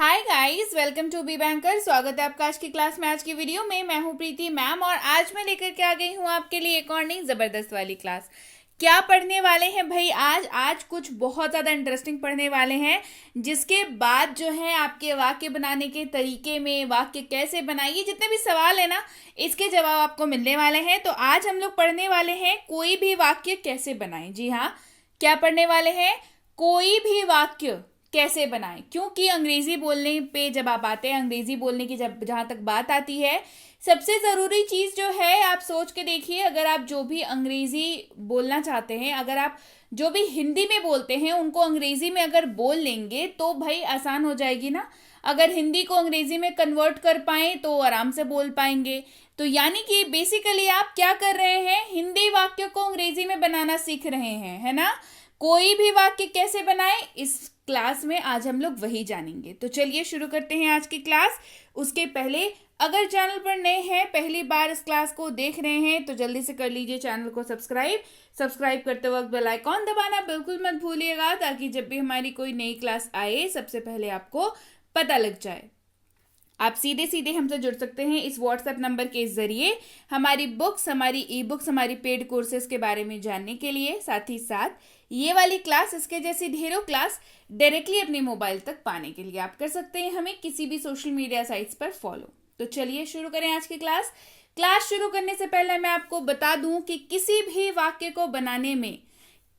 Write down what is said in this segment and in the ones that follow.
Hi guys, welcome to B banker. स्वागत है आपका आज की क्लास में। आज की वीडियो में मैं हूं प्रीति मैम और आज मैं लेकर के आ गई हूं आपके लिए एक और नई जबरदस्त वाली क्लास। क्या पढ़ने वाले हैं भाई? आज कुछ बहुत ज़्यादा इंटरेस्टिंग पढ़ने वाले हैं, जिसके बाद जो है आपके वाक्य बनाने के तरीके में, वाक्य कैसे बनाइए, जितने भी सवाल है ना, इसके जवाब आपको मिलने वाले हैं। तो आज हम लोग पढ़ने वाले हैं कोई भी वाक्य कैसे बनाएं। जी हाँ, क्या पढ़ने वाले हैं? कोई भी वाक्य कैसे बनाएं। क्योंकि अंग्रेजी बोलने पे जब आप आते हैं, अंग्रेजी बोलने की जब जहाँ तक बात आती है, सबसे ज़रूरी चीज़ जो है, आप सोच के देखिए, अगर आप जो भी अंग्रेजी बोलना चाहते हैं, अगर आप जो भी हिंदी में बोलते हैं उनको अंग्रेजी में अगर बोल लेंगे तो भाई आसान हो जाएगी ना। अगर हिंदी को अंग्रेजी में कन्वर्ट कर पाएं तो आराम से बोल पाएंगे। तो यानी कि बेसिकली आप क्या कर रहे हैं, हिंदी वाक्य को अंग्रेजी में बनाना सीख रहे हैं, है ना। कोई भी वाक्य कैसे बनाएं, इस क्लास में आज हम लोग वही जानेंगे। तो चलिए शुरू करते हैं आज की क्लास। उसके पहले अगर चैनल पर नए हैं, पहली बार इस क्लास को देख रहे हैं, तो जल्दी से कर लीजिए चैनल को सब्सक्राइब करते वक्त बेल आइकॉन दबाना बिल्कुल मत भूलिएगा, ताकि जब भी हमारी कोई नई क्लास आए सबसे पहले आपको पता लग जाए। आप सीधे सीधे हमसे जुड़ सकते हैं इस व्हाट्सएप नंबर के जरिए, हमारी बुक्स, हमारी ई बुक्स, हमारी पेड कोर्सेज के बारे में जानने के लिए। साथ ही साथ ये वाली क्लास, इसके जैसी ढेरों क्लास डायरेक्टली अपने मोबाइल तक पाने के लिए आप कर सकते हैं हमें किसी भी सोशल मीडिया साइट्स पर फॉलो। तो चलिए शुरू करें आज की क्लास। क्लास शुरू करने से पहले मैं आपको बता दूं कि किसी भी वाक्य को बनाने में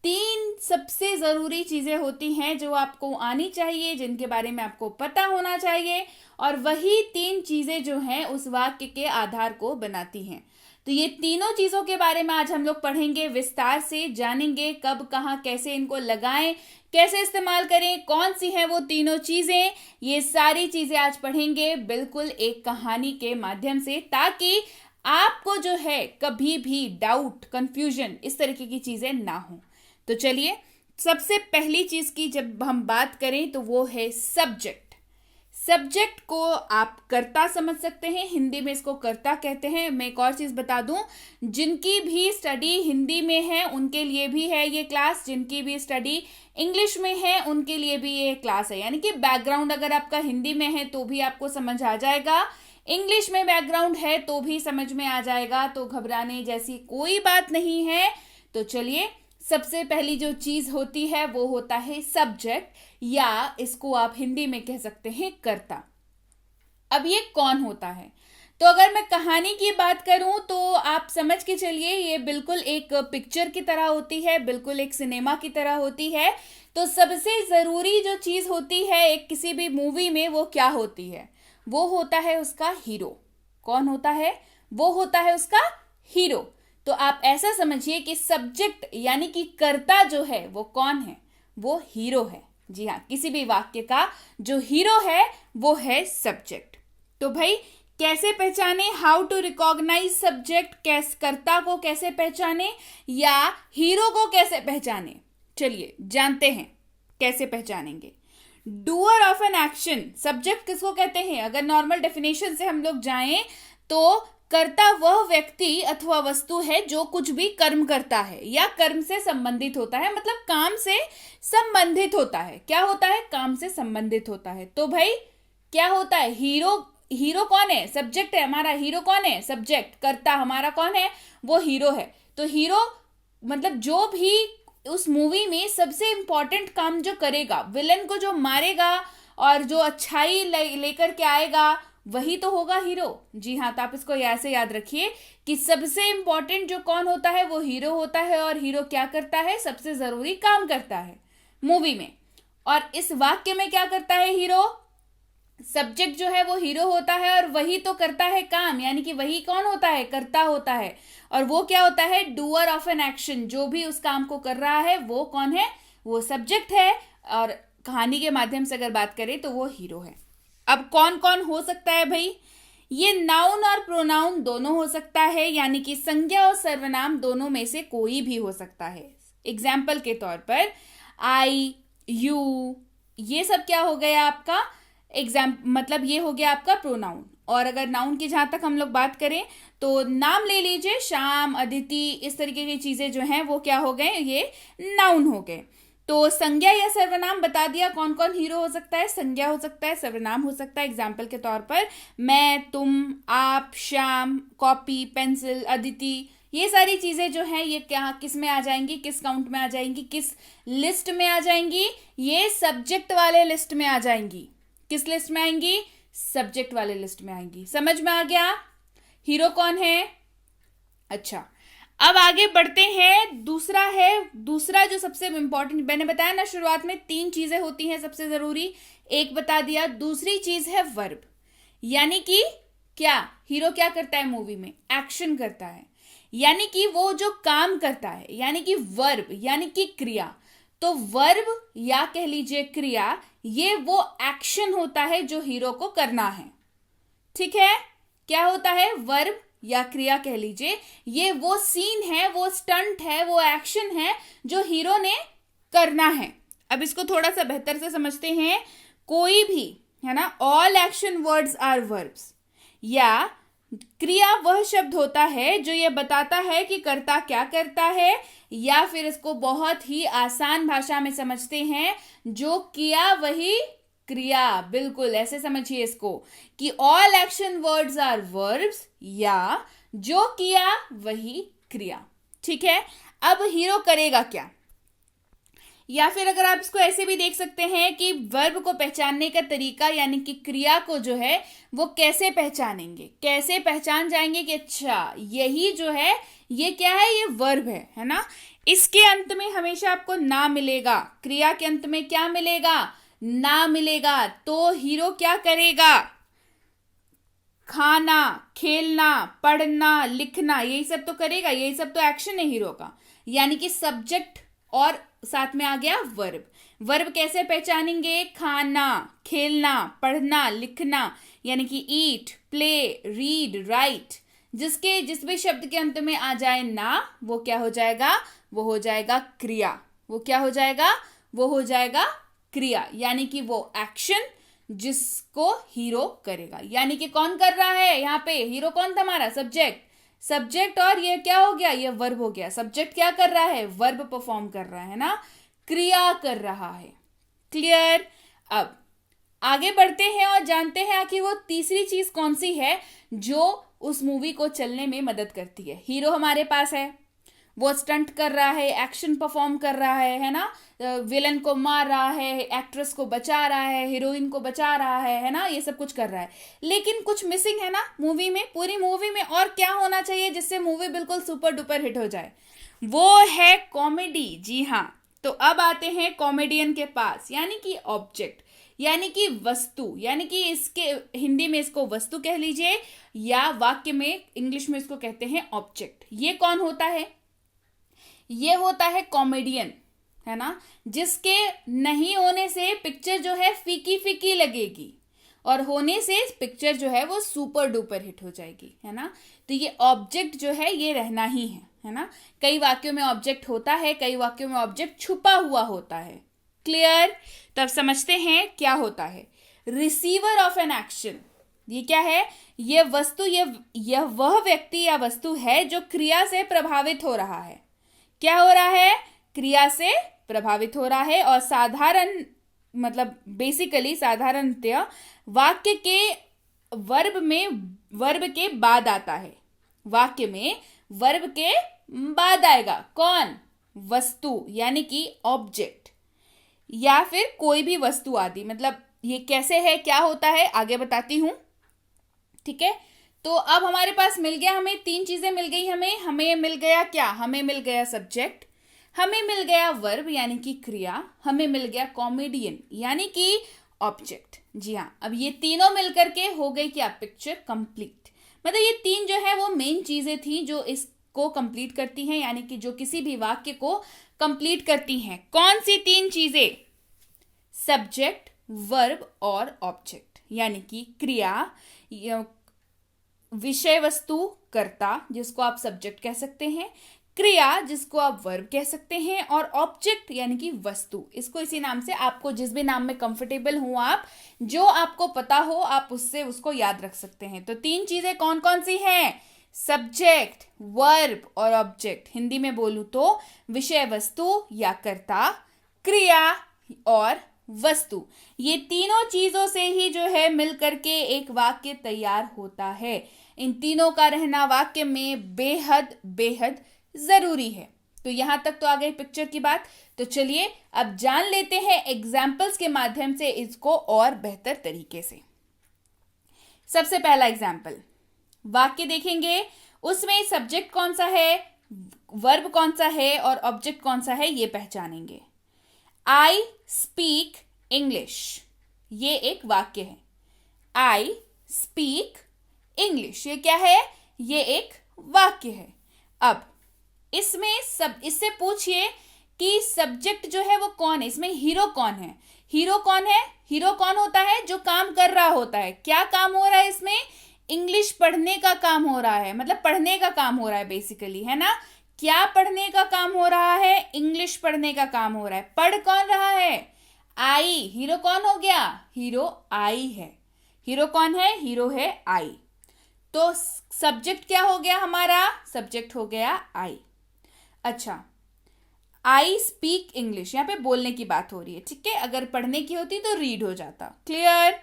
3 सबसे ज़रूरी चीज़ें होती हैं जो आपको आनी चाहिए, जिनके बारे में आपको पता होना चाहिए, और वही 3 चीज़ें जो हैं उस वाक्य के आधार को बनाती हैं। तो ये तीनों चीज़ों के बारे में आज हम लोग पढ़ेंगे, विस्तार से जानेंगे, कब कहाँ कैसे इनको लगाएं, कैसे इस्तेमाल करें, कौन सी हैं वो तीनों चीज़ें। ये सारी चीज़ें आज पढ़ेंगे बिल्कुल एक कहानी के माध्यम से, ताकि आपको जो है कभी भी डाउट, कंफ्यूजन, इस तरीके की चीज़ें ना हो। तो चलिए, सबसे पहली चीज की जब हम बात करें तो वो है सब्जेक्ट। सब्जेक्ट को आप कर्ता समझ सकते हैं, हिंदी में इसको कर्ता कहते हैं। मैं एक और चीज बता दूं, जिनकी भी स्टडी हिंदी में है उनके लिए भी है ये क्लास, जिनकी भी स्टडी इंग्लिश में है उनके लिए भी ये क्लास है। यानी कि बैकग्राउंड अगर आपका हिंदी में है तो भी आपको समझ आ जाएगा, इंग्लिश में बैकग्राउंड है तो भी समझ में आ जाएगा। तो घबराने जैसी कोई बात नहीं है। तो चलिए, सबसे पहली जो चीज होती है वो होता है सब्जेक्ट, या इसको आप हिंदी में कह सकते हैं कर्ता। अब ये कौन होता है? तो अगर मैं कहानी की बात करूं तो आप समझ के चलिए, ये बिल्कुल एक पिक्चर की तरह होती है, बिल्कुल एक सिनेमा की तरह होती है। तो सबसे जरूरी जो चीज होती है एक किसी भी मूवी में, वो क्या होती है? वो होता है उसका हीरो। कौन होता है? वो होता है उसका हीरो। तो आप ऐसा समझिए कि सब्जेक्ट यानी कि कर्ता जो है वो कौन है? वो हीरो है। जी हाँ, किसी भी वाक्य का जो हीरो है वो है सब्जेक्ट। तो भाई कैसे पहचाने? हाउ टू रिकॉग्नाइज सब्जेक्ट, कैसे कर्ता को कैसे पहचाने या हीरो को कैसे पहचाने? चलिए जानते हैं कैसे पहचानेंगे। Doer of an action, subject किसको कहते हैं? अगर नॉर्मल डेफिनेशन से हम लोग जाएं तो कर्ता वह व्यक्ति अथवा वस्तु है जो कुछ भी कर्म करता है या कर्म से संबंधित होता है, मतलब काम से संबंधित होता है। क्या होता है? काम से संबंधित होता है। तो भाई क्या होता है? हीरो कौन है? सब्जेक्ट है हमारा। हीरो कौन है? सब्जेक्ट। कर्ता हमारा कौन है? वो हीरो है। तो हीरो मतलब जो भी उस मूवी में सबसे इंपॉर्टेंट काम जो करेगा, विलन को जो मारेगा और जो अच्छाई लेकर के आएगा, वही तो होगा हीरो। जी हाँ, तो आप इसको ऐसे याद रखिए कि सबसे इंपॉर्टेंट जो कौन होता है वो हीरो होता है। और हीरो क्या करता है? सबसे जरूरी काम करता है मूवी में। और इस वाक्य में क्या करता है हीरो? सब्जेक्ट जो है वो हीरो होता है और वही तो करता है काम, यानी कि वही कौन होता है? कर्ता होता है। और वो क्या होता है? डूअर ऑफ एन एक्शन, जो भी उस काम को कर रहा है वो कौन है? वो सब्जेक्ट है। और कहानी के माध्यम से अगर बात करें तो वो हीरो है। अब कौन कौन हो सकता है भाई? ये नाउन और प्रोनाउन दोनों हो सकता है, यानी कि संज्ञा और सर्वनाम दोनों में से कोई भी हो सकता है। एग्जाम्पल के तौर पर आई, यू, ये सब क्या हो गया आपका? मतलब ये हो गया आपका प्रोनाउन। और अगर नाउन की जहां तक हम लोग बात करें तो नाम ले लीजिए, श्याम, अदिति, इस तरीके की चीजें जो हैं वो क्या हो गए? ये नाउन हो गए। तो संज्ञा या सर्वनाम बता दिया, कौन कौन हीरो हो सकता है, संज्ञा हो सकता है, सर्वनाम हो सकता है। एग्जाम्पल के तौर पर मैं, तुम, आप, श्याम, कॉपी, पेंसिल, अदिति, ये सारी चीजें जो हैं ये क्या किस में आ जाएंगी, किस काउंट में आ जाएंगी, किस लिस्ट में आ जाएंगी, ये सब्जेक्ट वाले लिस्ट में आ जाएंगी। किस लिस्ट में आएंगी, सब्जेक्ट वाले लिस्ट में आएंगी। समझ में आ गया हीरो कौन है। अच्छा, अब आगे बढ़ते हैं। दूसरा जो सबसे इंपॉर्टेंट, मैंने बताया ना शुरुआत में 3 चीजें होती हैं सबसे जरूरी, एक बता दिया। दूसरी चीज है वर्ब, यानी कि क्या हीरो क्या करता है मूवी में, एक्शन करता है, यानी कि वो जो काम करता है, यानी कि वर्ब यानी कि क्रिया। तो वर्ब या कह लीजिए क्रिया, ये वो एक्शन होता है जो हीरो को करना है। ठीक है, क्या होता है, वर्ब या क्रिया कह लीजिए, ये वो सीन है, वो स्टंट है, वो एक्शन है जो हीरो ने करना है। अब इसको थोड़ा सा बेहतर से समझते हैं। कोई भी है ना, all action words are verbs, या क्रिया वह शब्द होता है जो ये बताता है कि कर्ता क्या करता है, या फिर इसको बहुत ही आसान भाषा में समझते हैं, जो किया वही क्रिया। बिल्कुल ऐसे समझिए इसको कि all action words are verbs, या जो किया वही क्रिया। ठीक है, अब हीरो करेगा क्या, या फिर अगर आप इसको ऐसे भी देख सकते हैं कि वर्ब को पहचानने का तरीका, यानी कि क्रिया को जो है वो कैसे पहचानेंगे, कैसे पहचान जाएंगे कि अच्छा यही जो है ये क्या है, ये वर्ब है ना। इसके अंत में हमेशा आपको ना मिलेगा, क्रिया के अंत में क्या मिलेगा, ना मिलेगा। तो हीरो क्या करेगा, खाना, खेलना, पढ़ना, लिखना, यही सब तो करेगा, यही सब तो एक्शन है हीरो का। यानी कि सब्जेक्ट और साथ में आ गया वर्ब। वर्ब कैसे पहचानेंगे, खाना, खेलना, पढ़ना, लिखना, यानी कि ईट, प्ले, रीड, राइट। जिस भी शब्द के अंत में आ जाए ना, वो क्या हो जाएगा, वो हो जाएगा क्रिया। वो क्या हो जाएगा, वो हो जाएगा क्रिया, यानी कि वो एक्शन जिसको हीरो करेगा। यानी कि कौन कर रहा है यहाँ पे, हीरो कौन था हमारा, सब्जेक्ट, और ये क्या हो गया, ये वर्ब हो गया। सब्जेक्ट क्या कर रहा है, वर्ब परफॉर्म कर रहा है ना, क्रिया कर रहा है। क्लियर। अब आगे बढ़ते हैं और जानते हैं आखिर वो तीसरी चीज कौन सी है जो उस मूवी को चलने में मदद करती है। हीरो हमारे पास है, वो स्टंट कर रहा है, एक्शन परफॉर्म कर रहा है ना, विलन को मार रहा है, एक्ट्रेस को बचा रहा है, हीरोइन को बचा रहा है ना, ये सब कुछ कर रहा है। लेकिन कुछ मिसिंग है ना मूवी में, पूरी मूवी में। और क्या होना चाहिए जिससे मूवी बिल्कुल सुपर डुपर हिट हो जाए, वो है कॉमेडी। जी हाँ, तो अब आते हैं कॉमेडियन के पास, यानी कि ऑब्जेक्ट, यानी कि वस्तु, यानी कि इसके हिंदी में इसको वस्तु कह लीजिए, या वाक्य में इंग्लिश में इसको कहते हैं ऑब्जेक्ट। ये कौन होता है, ये होता है कॉमेडियन, है ना, जिसके नहीं होने से पिक्चर जो है फीकी फीकी लगेगी, और होने से पिक्चर जो है वो सुपर डुपर हिट हो जाएगी, है ना। तो ये ऑब्जेक्ट जो है ये रहना ही है ना। कई वाक्यों में ऑब्जेक्ट होता है, कई वाक्यों में ऑब्जेक्ट छुपा हुआ होता है। क्लियर। तब समझते हैं क्या होता है रिसीवर ऑफ एन एक्शन। ये क्या है, ये वस्तु, यह वह व्यक्ति या वस्तु है जो क्रिया से प्रभावित हो रहा है। क्या हो रहा है, क्रिया से प्रभावित हो रहा है। और साधारण मतलब बेसिकली साधारणतः वाक्य के वर्ब के बाद आता है, वाक्य में वर्ब के बाद आएगा कौन, वस्तु, यानी कि ऑब्जेक्ट, या फिर कोई भी वस्तु आदि। मतलब ये कैसे है, क्या होता है, आगे बताती हूं। ठीक है, तो अब हमारे पास मिल गया, हमें 3 चीजें मिल गई। हमें मिल गया क्या, हमें मिल गया सब्जेक्ट, हमें मिल गया वर्ब यानी कि क्रिया, हमें मिल गया कॉमेडियन यानी कि ऑब्जेक्ट। जी हाँ, अब ये तीनों मिलकर के हो गई क्या, पिक्चर कंप्लीट। मतलब ये 3 जो है वो मेन चीजें थी जो इसको कंप्लीट करती हैं, यानी कि जो किसी भी वाक्य को कंप्लीट करती हैं। कौन सी 3 चीजें, सब्जेक्ट, वर्ब और ऑब्जेक्ट, यानी कि क्रिया, विषय वस्तु कर्ता जिसको आप सब्जेक्ट कह सकते हैं, क्रिया जिसको आप वर्ब कह सकते हैं, और ऑब्जेक्ट यानी कि वस्तु। इसको इसी नाम से, आपको जिस भी नाम में कंफर्टेबल हो आप, जो आपको पता हो आप उससे उसको याद रख सकते हैं। तो 3 चीजें कौन कौन सी हैं, सब्जेक्ट, वर्ब और ऑब्जेक्ट। हिंदी में बोलूं तो विषय वस्तु या कर्ता, क्रिया और वस्तु, ये तीनों चीजों से ही जो है मिल करके एक वाक्य तैयार होता है। इन तीनों का रहना वाक्य में बेहद बेहद जरूरी है। तो यहां तक तो आ गई पिक्चर की बात। तो चलिए अब जान लेते हैं एग्जाम्पल्स के माध्यम से इसको और बेहतर तरीके से। सबसे पहला एग्जाम्पल, वाक्य देखेंगे, उसमें सब्जेक्ट कौन सा है, वर्ब कौन सा है और ऑब्जेक्ट कौन सा है, ये पहचानेंगे। आई स्पीक इंग्लिश, ये एक वाक्य है। आई स्पीक इंग्लिश, ये क्या है, ये एक वाक्य है। अब इससे पूछिए कि सब्जेक्ट जो है वो कौन है, इसमें हीरो कौन है। हीरो कौन है, हीरो कौन होता है, जो काम कर रहा होता है। क्या काम हो रहा है इसमें, इंग्लिश पढ़ने का काम हो रहा है, मतलब पढ़ने का काम हो रहा है बेसिकली, है ना। क्या पढ़ने का काम हो रहा है, इंग्लिश पढ़ने का काम हो रहा है। पढ़ कौन रहा है, आई। हीरो कौन हो गया, हीरो आई है। हीरो कौन है, हीरो है आई। तो सब्जेक्ट क्या हो गया हमारा, सब्जेक्ट हो गया आई। अच्छा, आई स्पीक इंग्लिश, यहाँ पे बोलने की बात हो रही है, ठीक है। अगर पढ़ने की होती तो रीड हो जाता। क्लियर,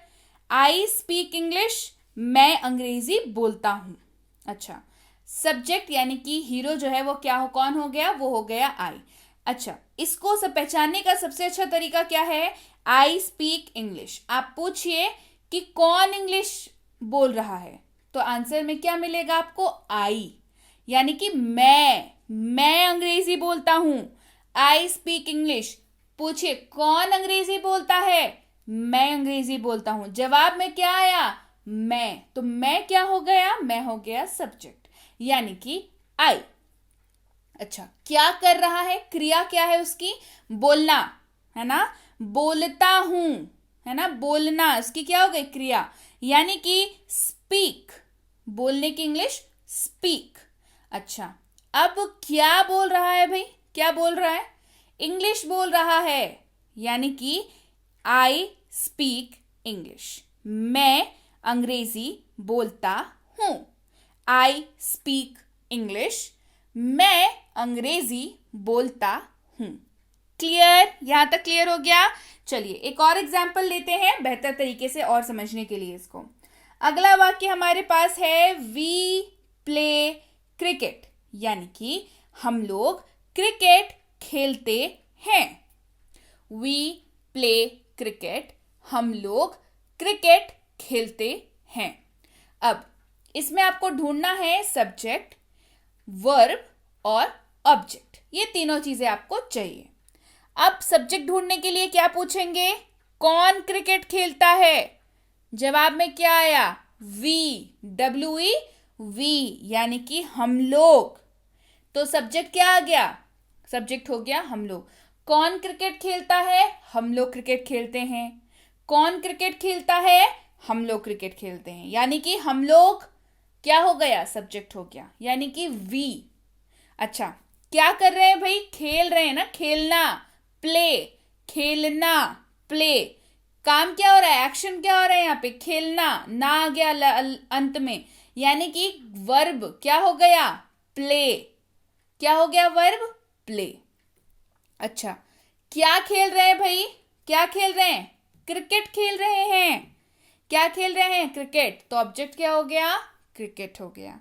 आई स्पीक इंग्लिश, मैं अंग्रेजी बोलता हूं। अच्छा, सब्जेक्ट यानी कि हीरो जो है वो क्या हो, कौन हो गया, वो हो गया आई। अच्छा, इसको सब पहचानने का सबसे अच्छा तरीका क्या है, आई स्पीक इंग्लिश। आप पूछिए कि कौन इंग्लिश बोल रहा है, तो आंसर में क्या मिलेगा आपको, आई, यानी कि मैं अंग्रेजी बोलता हूं। आई स्पीक इंग्लिश, पूछिए कौन अंग्रेजी बोलता है, मैं अंग्रेजी बोलता हूं। जवाब में क्या आया, मैं, तो मैं क्या हो गया, मैं हो गया सब्जेक्ट, यानी कि आई। अच्छा, क्या कर रहा है, क्रिया क्या है उसकी, बोलना, है ना, बोलता हूं, है ना, बोलना, इसकी क्या हो गई, क्रिया, यानी कि स्पीक, बोलने की इंग्लिश स्पीक। अच्छा, अब क्या बोल रहा है भाई, क्या बोल रहा है, इंग्लिश बोल रहा है, यानी कि आई स्पीक इंग्लिश, मैं अंग्रेजी बोलता हूं। आई स्पीक इंग्लिश, मैं अंग्रेजी बोलता हूं। क्लियर, यहां तक क्लियर हो गया। चलिए एक और एग्जाम्पल लेते हैं बेहतर तरीके से और समझने के लिए इसको। अगला वाक्य हमारे पास है, वी प्ले क्रिकेट, यानी कि हम लोग क्रिकेट खेलते हैं। वी प्ले क्रिकेट, हम लोग क्रिकेट खेलते हैं। अब इसमें आपको ढूंढना है सब्जेक्ट, वर्ब और ऑब्जेक्ट, ये तीनों चीजें आपको चाहिए। अब सब्जेक्ट ढूंढने के लिए क्या पूछेंगे, कौन क्रिकेट खेलता है। जवाब में क्या आया, वी, WE, वी, यानी कि हम लोग। तो सब्जेक्ट क्या आ गया, सब्जेक्ट हो गया हम लोग। कौन क्रिकेट खेलता है, हम लोग क्रिकेट खेलते हैं। कौन क्रिकेट खेलता है, हम लोग क्रिकेट खेलते हैं, यानी कि हम लोग क्या हो गया, सब्जेक्ट हो गया, यानी कि वी। अच्छा, क्या कर रहे हैं भाई, खेल रहे हैं ना, खेलना, प्ले, खेलना, प्ले, काम क्या हो रहा है, एक्शन क्या हो रहा है यहाँ पे, खेलना, ना आ गया अंत में, यानी कि वर्ब क्या हो गया, प्ले, क्या हो गया, वर्ब प्ले। अच्छा, क्या खेल रहे हैं भाई, क्या खेल रहे हैं, क्रिकेट खेल रहे हैं। क्या खेल रहे हैं, क्रिकेट, तो ऑब्जेक्ट क्या हो गया, क्रिकेट हो गया।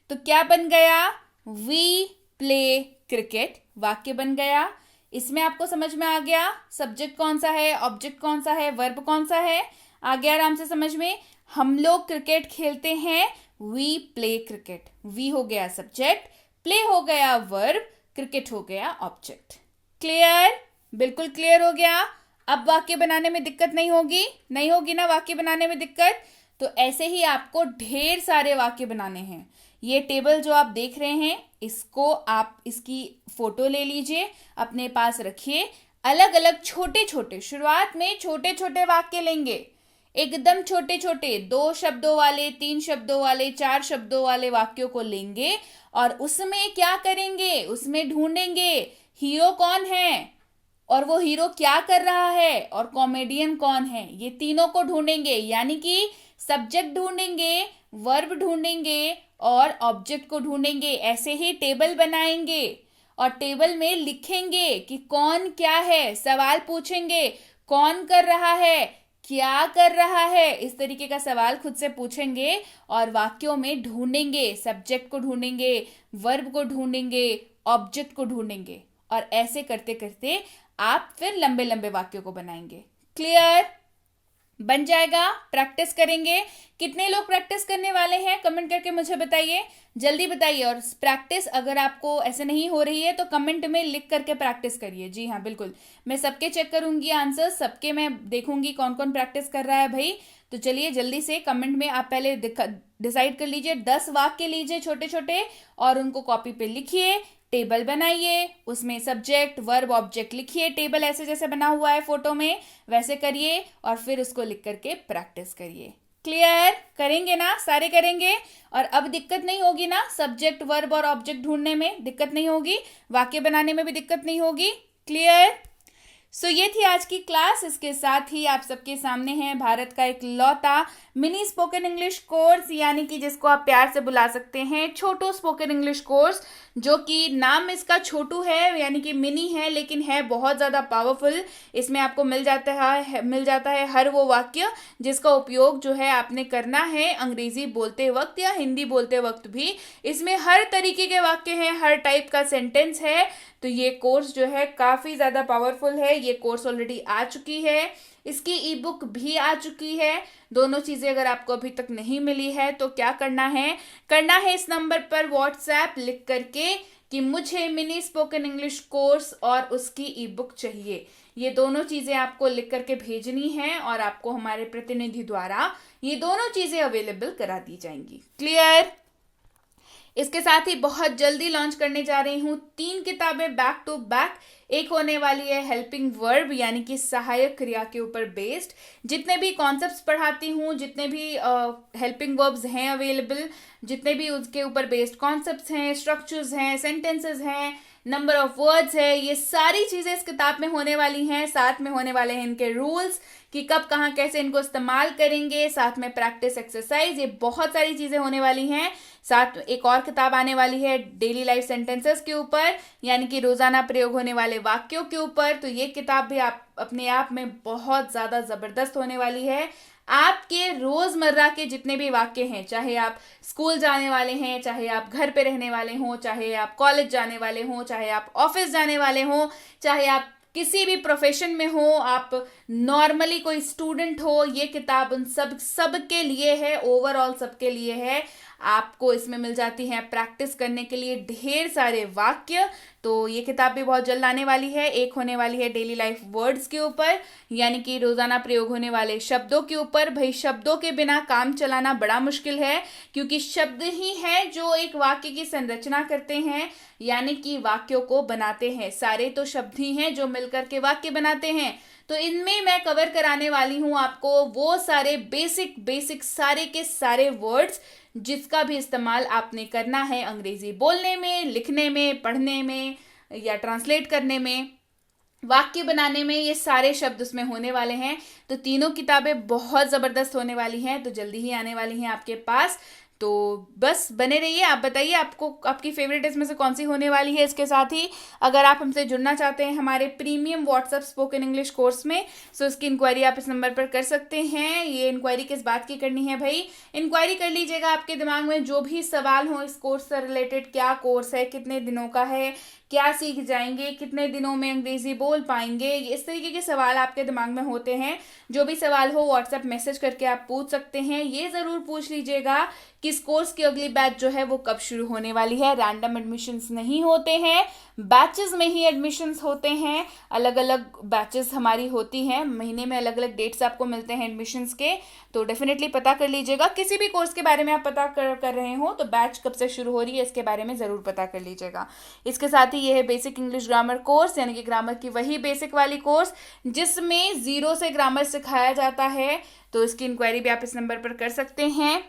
तो क्या बन गया, वी प्ले क्रिकेट, वाक्य बन गया। इसमें आपको समझ में आ गया सब्जेक्ट कौन सा है, ऑब्जेक्ट कौन सा है, वर्ब कौन सा है, आ गया आराम से समझ में। हम लोग क्रिकेट खेलते हैं, वी प्ले क्रिकेट, वी हो गया सब्जेक्ट, प्ले हो गया वर्ब, क्रिकेट हो गया ऑब्जेक्ट। क्लियर, बिल्कुल क्लियर हो गया। अब वाक्य बनाने में दिक्कत नहीं होगी, नहीं होगी ना वाक्य बनाने में दिक्कत। तो ऐसे ही आपको ढेर सारे वाक्य बनाने हैं। ये टेबल जो आप देख रहे हैं, इसको आप इसकी फोटो ले लीजिए, अपने पास रखिए। अलग अलग छोटे छोटे, शुरुआत में छोटे छोटे वाक्य लेंगे, एकदम छोटे छोटे, 2 शब्दों वाले, 3 शब्दों वाले, 4 शब्दों वाले वाक्यों को लेंगे और उसमें क्या करेंगे, उसमें ढूंढेंगे हीरो कौन है और वो हीरो क्या कर रहा है और कॉमेडियन कौन है, ये तीनों को ढूंढेंगे। यानी कि सब्जेक्ट ढूंढेंगे, वर्ब ढूंढेंगे और ऑब्जेक्ट को ढूंढेंगे। ऐसे ही टेबल बनाएंगे और टेबल में लिखेंगे कि कौन क्या है, सवाल पूछेंगे कौन कर रहा है, क्या कर रहा है, इस तरीके का सवाल खुद से पूछेंगे और वाक्यों में ढूंढेंगे, सब्जेक्ट को ढूंढेंगे, वर्ब को ढूंढेंगे, ऑब्जेक्ट को ढूंढेंगे और ऐसे करते करते आप फिर लंबे लंबे वाक्यों को बनाएंगे। क्लियर? बन जाएगा, प्रैक्टिस करेंगे। कितने लोग प्रैक्टिस करने वाले हैं कमेंट करके मुझे बताइए, जल्दी बताइए। और प्रैक्टिस अगर आपको ऐसे नहीं हो रही है तो कमेंट में लिख करके प्रैक्टिस करिए। जी हाँ बिल्कुल, मैं सबके चेक करूंगी आंसर, सबके मैं देखूंगी कौन कौन प्रैक्टिस कर रहा है भाई। तो चलिए जल्दी से कमेंट में आप पहले डिसाइड कर लीजिए, 10 वाक्य लीजिए छोटे छोटे और उनको कॉपी पे लिखिए, टेबल बनाइए, उसमें सब्जेक्ट वर्ब ऑब्जेक्ट लिखिए, टेबल ऐसे जैसे बना हुआ है फोटो में वैसे करिए और फिर उसको लिख करके प्रैक्टिस करिए। क्लियर? करेंगे ना, सारे करेंगे। और अब दिक्कत नहीं होगी ना, सब्जेक्ट वर्ब और ऑब्जेक्ट ढूंढने में दिक्कत नहीं होगी, वाक्य बनाने में भी दिक्कत नहीं होगी। क्लियर? सो ये थी आज की क्लास। इसके साथ ही आप सबके सामने है भारत का एक लौता मिनी स्पोकन इंग्लिश कोर्स, यानी कि जिसको आप प्यार से बुला सकते हैं छोटू स्पोकन इंग्लिश कोर्स, जो कि नाम इसका छोटू है यानी कि मिनी है लेकिन है बहुत ज़्यादा पावरफुल। इसमें आपको मिल जाता है हर वो वाक्य जिसका उपयोग जो है आपने करना है अंग्रेजी बोलते वक्त या हिंदी बोलते वक्त भी। इसमें हर तरीके के वाक्य हैं, हर टाइप का सेंटेंस है। तो ये कोर्स जो है काफ़ी ज़्यादा पावरफुल है। ये कोर्स ऑलरेडी आ चुकी है, इसकी ई बुक भी आ चुकी है। दोनों चीज़ें अगर आपको अभी तक नहीं मिली है तो क्या करना है इस नंबर पर व्हाट्सएप लिख करके कि मुझे मिनी स्पोकन इंग्लिश कोर्स और उसकी ई बुक चाहिए। ये दोनों चीज़ें आपको लिख करके भेजनी है और आपको हमारे प्रतिनिधि द्वारा ये दोनों चीज़ें अवेलेबल करा दी जाएंगी। क्लियर? इसके साथ ही बहुत जल्दी लॉन्च करने जा रही हूँ 3 किताबें बैक टू बैक। एक होने वाली है हेल्पिंग वर्ब यानी कि सहायक क्रिया के ऊपर बेस्ड। जितने भी कॉन्सेप्ट्स पढ़ाती हूँ, जितने भी हेल्पिंग वर्ब्स हैं अवेलेबल, जितने भी उसके ऊपर बेस्ड कॉन्सेप्ट्स हैं, स्ट्रक्चर्स हैं, सेंटेंसेस हैं, नंबर ऑफ वर्ड्स है, ये सारी चीज़ें इस किताब में होने वाली हैं। साथ में होने वाले हैं इनके रूल्स कि कब कहाँ कैसे इनको इस्तेमाल करेंगे, साथ में प्रैक्टिस एक्सरसाइज, ये बहुत सारी चीज़ें होने वाली हैं। साथ एक और किताब आने वाली है डेली लाइफ सेंटेंसेस के ऊपर यानी कि रोजाना प्रयोग होने वाले वाक्यों के ऊपर। तो ये किताब भी आप अपने आप में बहुत ज़्यादा ज़बरदस्त होने वाली है। आपके रोजमर्रा के जितने भी वाक्य हैं, चाहे आप स्कूल जाने वाले हैं, चाहे आप घर पे रहने वाले हों, चाहे आप कॉलेज जाने वाले हों, चाहे आप ऑफिस जाने वाले हों, चाहे आप किसी भी प्रोफेशन में हो, आप नॉर्मली कोई स्टूडेंट हो, ये किताब उन सब के लिए है, ओवरऑल सबके लिए है। आपको इसमें मिल जाती हैं प्रैक्टिस करने के लिए ढेर सारे वाक्य। तो ये किताब भी बहुत जल्द आने वाली है। एक होने वाली है डेली लाइफ वर्ड्स के ऊपर यानी कि रोजाना प्रयोग होने वाले शब्दों के ऊपर। भाई शब्दों के बिना काम चलाना बड़ा मुश्किल है, क्योंकि शब्द ही हैं जो एक वाक्य की संरचना करते हैं यानी कि वाक्यों को बनाते हैं। सारे तो शब्द ही हैं जो मिलकर के वाक्य बनाते हैं। तो इनमें मैं कवर कराने वाली हूँ आपको वो सारे बेसिक सारे के सारे वर्ड्स जिसका भी इस्तेमाल आपने करना है अंग्रेजी बोलने में, लिखने में, पढ़ने में या ट्रांसलेट करने में, वाक्य बनाने में। ये सारे शब्द उसमें होने वाले हैं। तो तीनों किताबें बहुत ज़बरदस्त होने वाली हैं, तो जल्दी ही आने वाली हैं आपके पास। तो बस बने रहिए। आप बताइए आपको आपकी फेवरेट इसमें से कौन सी होने वाली है। इसके साथ ही अगर आप हमसे जुड़ना चाहते हैं हमारे premium WhatsApp spoken English course में, सो इसकी इंक्वायरी आप इस नंबर पर कर सकते हैं। ये इंक्वायरी किस बात की करनी है भाई? इंक्वायरी कर लीजिएगा आपके दिमाग में जो भी सवाल हो इस कोर्स से रिलेटेड। क्या कोर्स है, कितने दिनों का है, क्या सीख जाएंगे, कितने दिनों में अंग्रेजी बोल पाएंगे, इस तरीके के सवाल आपके दिमाग में होते हैं। जो भी सवाल हो व्हाट्सएप मैसेज करके आप पूछ सकते हैं। ये ज़रूर पूछ लीजिएगा कि इस कोर्स की अगली बैच जो है वो कब शुरू होने वाली है। रैंडम एडमिशन्स नहीं होते हैं, बैचेस में ही एडमिशन्स होते हैं। अलग अलग बैचेस हमारी होती हैं, महीने में अलग अलग डेट्स आपको मिलते हैं एडमिशन्स के। तो डेफिनेटली पता कर लीजिएगा। किसी भी कोर्स के बारे में आप पता कर रहे हो तो बैच कब से शुरू हो रही है इसके बारे में ज़रूर पता कर लीजिएगा। इसके साथ ही ये है बेसिक इंग्लिश ग्रामर कोर्स यानी कि ग्रामर की वही बेसिक वाली कोर्स जिसमें 0 से ग्रामर सिखाया जाता है। तो इसकी इंक्वायरी भी आप इस नंबर पर कर सकते हैं।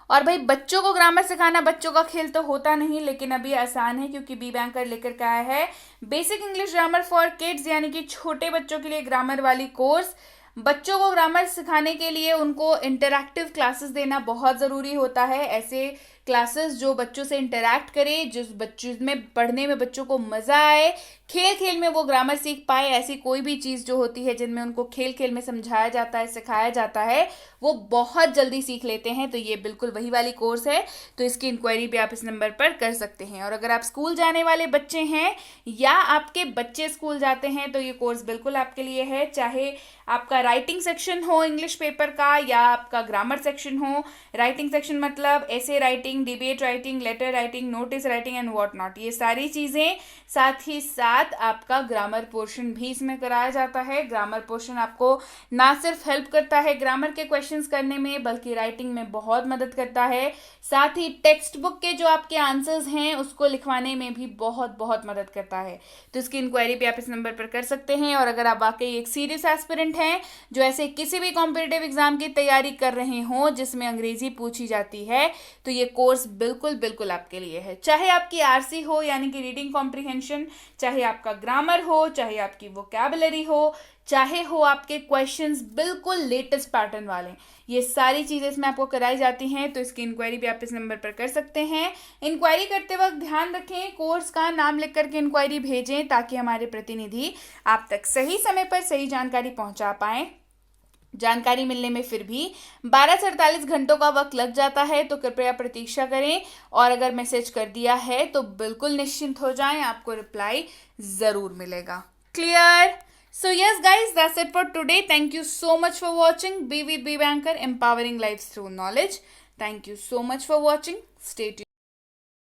और भाई बच्चों को ग्रामर सिखाना बच्चों का खेल तो होता नहीं, लेकिन अभी आसान है क्योंकि बी बैंकर लेकर के आया है basic English grammar for kids यानी कि छोटे बच्चों के लिए ग्रामर वाली कोर्स। बच्चों को ग्रामर सिखाने के लिए उनको इंटरैक्टिव क्लासेस देना बहुत ज़रूरी होता है। ऐसे क्लासेस जो बच्चों से इंटरैक्ट करे, जिस बच्चों में पढ़ने में बच्चों को मज़ा आए, खेल खेल में वो ग्रामर सीख पाए। ऐसी कोई भी चीज़ जो होती है जिनमें उनको खेल खेल में समझाया जाता है, सिखाया जाता है, वो बहुत जल्दी सीख लेते हैं। तो ये बिल्कुल वही वाली कोर्स है। तो इसकी इंक्वायरी भी आप इस नंबर पर कर सकते हैं। और अगर आप स्कूल जाने वाले बच्चे हैं या आपके बच्चे स्कूल जाते हैं तो ये कोर्स बिल्कुल आपके लिए है। चाहे आपका राइटिंग सेक्शन हो इंग्लिश पेपर का या आपका ग्रामर सेक्शन हो। राइटिंग सेक्शन मतलब ऐसे writing, debate writing, letter writing, notice writing and what not, ये सारी चीज़ें। साथ ही साथ आपका ग्रामर पोर्शन भी इसमें कराया जाता है। ग्रामर पोर्शन आपको ना सिर्फ हेल्प करता है ग्रामर के क्वेश्चंस करने में, बल्कि राइटिंग में बहुत मदद करता है। साथ ही टेक्स्ट बुक के जो आपके आंसर्स हैं उसको लिखवाने में भी बहुत बहुत मदद करता है। तो इसकी इंक्वायरी भी आप इस नंबर पर कर सकते हैं। और अगर आप वाकई एक सीरियस एस्पिरेंट हैं जो ऐसे किसी भी कॉम्पिटिटिव एग्जाम की तैयारी कर रहे हों जिसमें अंग्रेजी पूछी जाती है, तो ये कोर्स बिल्कुल बिल्कुल आपके लिए है। चाहे आपकी आरसी हो यानी कि रीडिंग कॉम्प्रिहेंशन, चाहे आपका ग्रामर हो, चाहे आपकी वोकैबुलरी हो, चाहे हो आपके क्वेश्चंस बिल्कुल लेटेस्ट पैटर्न वाले, ये सारी चीज़ें इसमें आपको कराई जाती हैं। तो इसकी इंक्वायरी भी आप इस नंबर पर कर सकते हैं। इंक्वायरी करते वक्त ध्यान रखें कोर्स का नाम लिख करके इंक्वायरी भेजें ताकि हमारे प्रतिनिधि आप तक सही समय पर सही जानकारी पहुंचा पाएं। जानकारी मिलने में फिर भी 12 से 48 घंटों का वक्त लग जाता है, तो कृपया प्रतीक्षा करें। और अगर मैसेज कर दिया है तो बिल्कुल निश्चिंत हो जाएं, आपको रिप्लाई ज़रूर मिलेगा। Clear? So yes guys, that's it for today. Thank you so much for watching. Be with Be Banker, empowering lives through knowledge. Thank you so much for watching. Stay tuned.